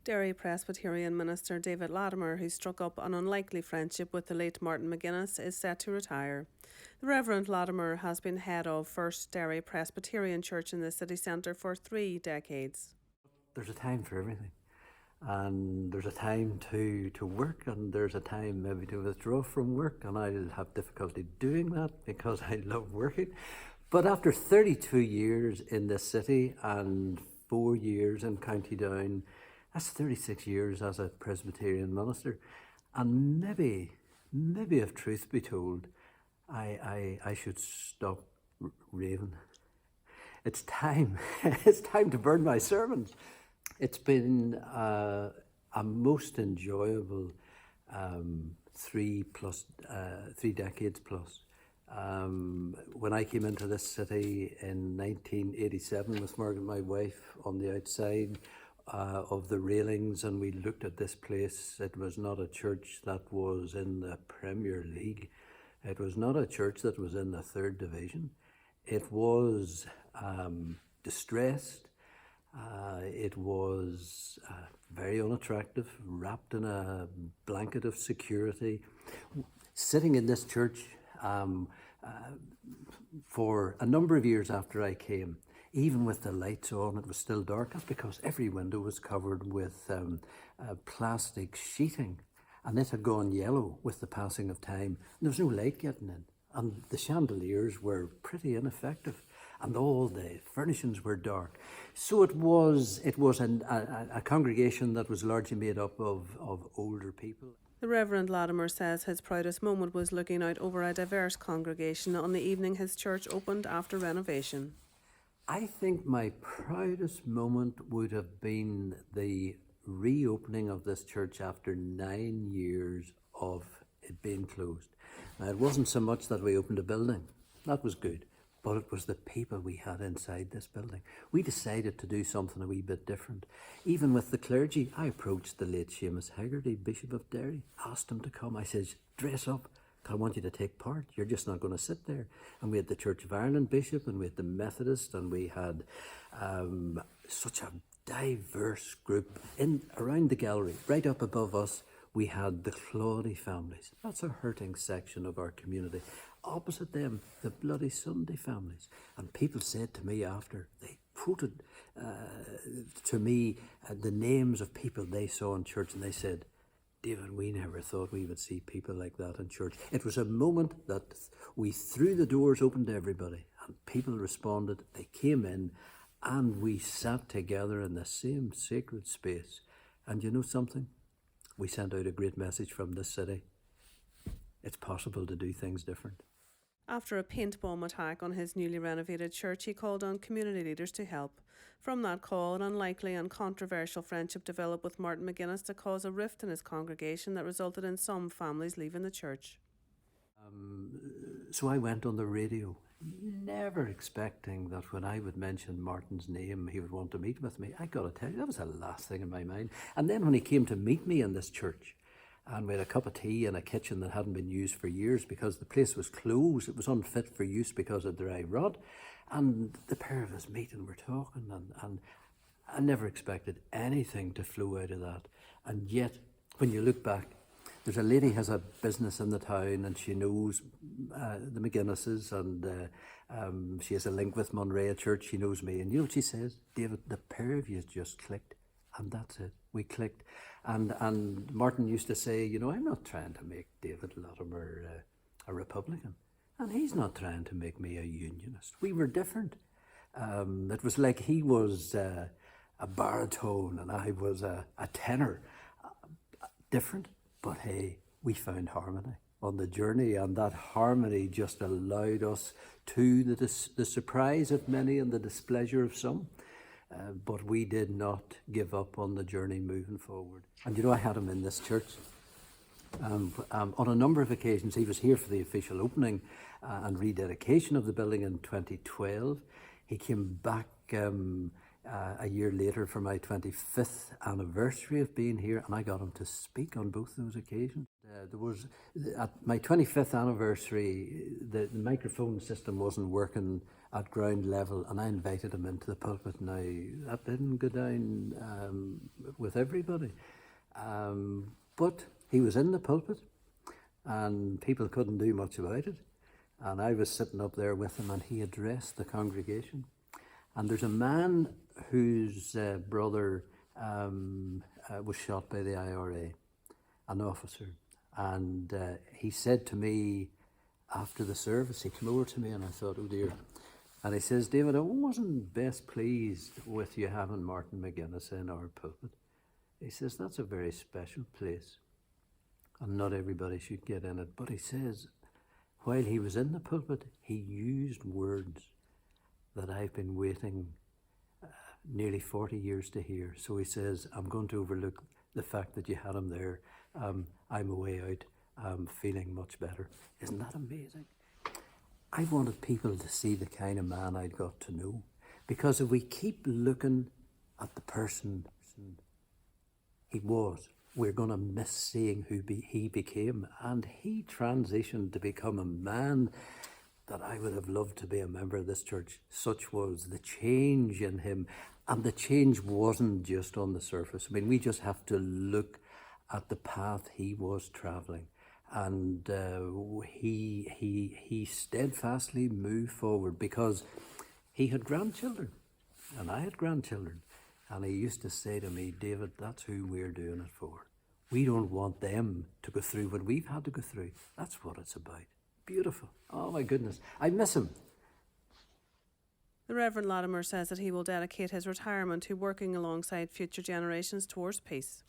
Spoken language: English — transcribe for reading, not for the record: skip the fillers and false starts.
Derry Presbyterian minister David Latimer, who struck up an unlikely friendship with the late Martin McGuinness, is set to retire. The Reverend Latimer has been head of First Derry Presbyterian Church in the city centre for 3 decades. There's a time for everything, and there's a time to work, and there's a time maybe to withdraw from work, and I'll have difficulty doing that because I love working. But after 32 years in this city and 4 years in County Down, that's 36 years as a Presbyterian minister. And maybe if truth be told, I should stop raving. It's time. It's time to burn my sermons. It's been a most enjoyable 3 decades plus. When I came into this city in 1987 with Margaret, my wife, on the outside of the railings, and we looked at this place, it was not a church that was in the Premier League. It was not a church that was in the 3rd Division. It was distressed. It was very unattractive, wrapped in a blanket of security. Sitting in this church for a number of years after I came, even with the lights on, it was still dark. That's because every window was covered with plastic sheeting, and it had gone yellow with the passing of time. There was no light getting in, and the chandeliers were pretty ineffective, and all the furnishings were dark. So it was a congregation that was largely made up of older people. The Reverend Latimer says his proudest moment was looking out over a diverse congregation on the evening his church opened after renovation. I think my proudest moment would have been the reopening of this church after 9 years of it being closed. Now, it wasn't so much that we opened a building, that was good, but it was the people we had inside this building. We decided to do something a wee bit different. Even with the clergy, I approached the late Seamus Hegarty, Bishop of Derry, asked him to come. I said, dress up, I want you to take part. You're just not going to sit there. And we had the Church of Ireland Bishop, and we had the Methodist, and we had such a diverse group around the gallery. Right up above us, we had the Claudy families. That's a hurting section of our community. Opposite them, the Bloody Sunday families. And people said to me after, they quoted to me the names of people they saw in church, and they said, David, we never thought we would see people like that in church. It was a moment that we threw the doors open to everybody, and people responded. They came in, and we sat together in the same sacred space. And you know something? We sent out a great message from this city. It's possible to do things different. After a paint bomb attack on his newly renovated church, he called on community leaders to help. From that call, an unlikely and controversial friendship developed with Martin McGuinness to cause a rift in his congregation that resulted in some families leaving the church. So I went on the radio, never expecting that when I would mention Martin's name, he would want to meet with me. I got to tell you, that was the last thing in my mind. And then when he came to meet me in this church, and we had a cup of tea in a kitchen that hadn't been used for years because the place was closed. It was unfit for use because of dry rot. And the pair of us meet and we're talking, and I never expected anything to flow out of that. And yet, when you look back, there's a lady has a business in the town, and she knows the McGuinnesses, and she has a link with Monrea Church. She knows me, and you know what she says? David, the pair of you just clicked. And that's it. We clicked. And Martin used to say, you know, I'm not trying to make David Latimer a Republican. And he's not trying to make me a Unionist. We were different. It was like he was a baritone and I was a tenor. Different, but hey, we found harmony on the journey, and that harmony just allowed us, to the surprise of many and the displeasure of some, but we did not give up on the journey moving forward. And you know, I had him in this church on a number of occasions. He was here for the official opening and rededication of the building in 2012. He came back a year later for my 25th anniversary of being here, and I got him to speak on both those occasions. There was, at my 25th anniversary, the microphone system wasn't working at ground level, and I invited him into the pulpit. Now, that didn't go down with everybody. But he was in the pulpit, and people couldn't do much about it. And I was sitting up there with him, and he addressed the congregation. And there's a man whose brother was shot by the IRA, an officer. And he said to me after the service, he came over to me, and I thought, oh dear. And he says, David, I wasn't best pleased with you having Martin McGuinness in our pulpit. He says, that's a very special place, and not everybody should get in it. But he says, while he was in the pulpit, he used words that I've been waiting nearly 40 years to hear. So he says, I'm going to overlook the fact that you had him there. I'm away out. I'm feeling much better. Isn't that amazing? I wanted people to see the kind of man I'd got to know. Because if we keep looking at the person he was, we're going to miss seeing who he became. And he transitioned to become a man that I would have loved to be a member of this church. Such was the change in him. And the change wasn't just on the surface. I mean, we just have to look at the path he was travelling. And he steadfastly moved forward, because he had grandchildren and I had grandchildren. And he used to say to me, David, that's who we're doing it for. We don't want them to go through what we've had to go through. That's what it's about. Beautiful. Oh my goodness. I miss him. The Reverend Latimer says that he will dedicate his retirement to working alongside future generations towards peace.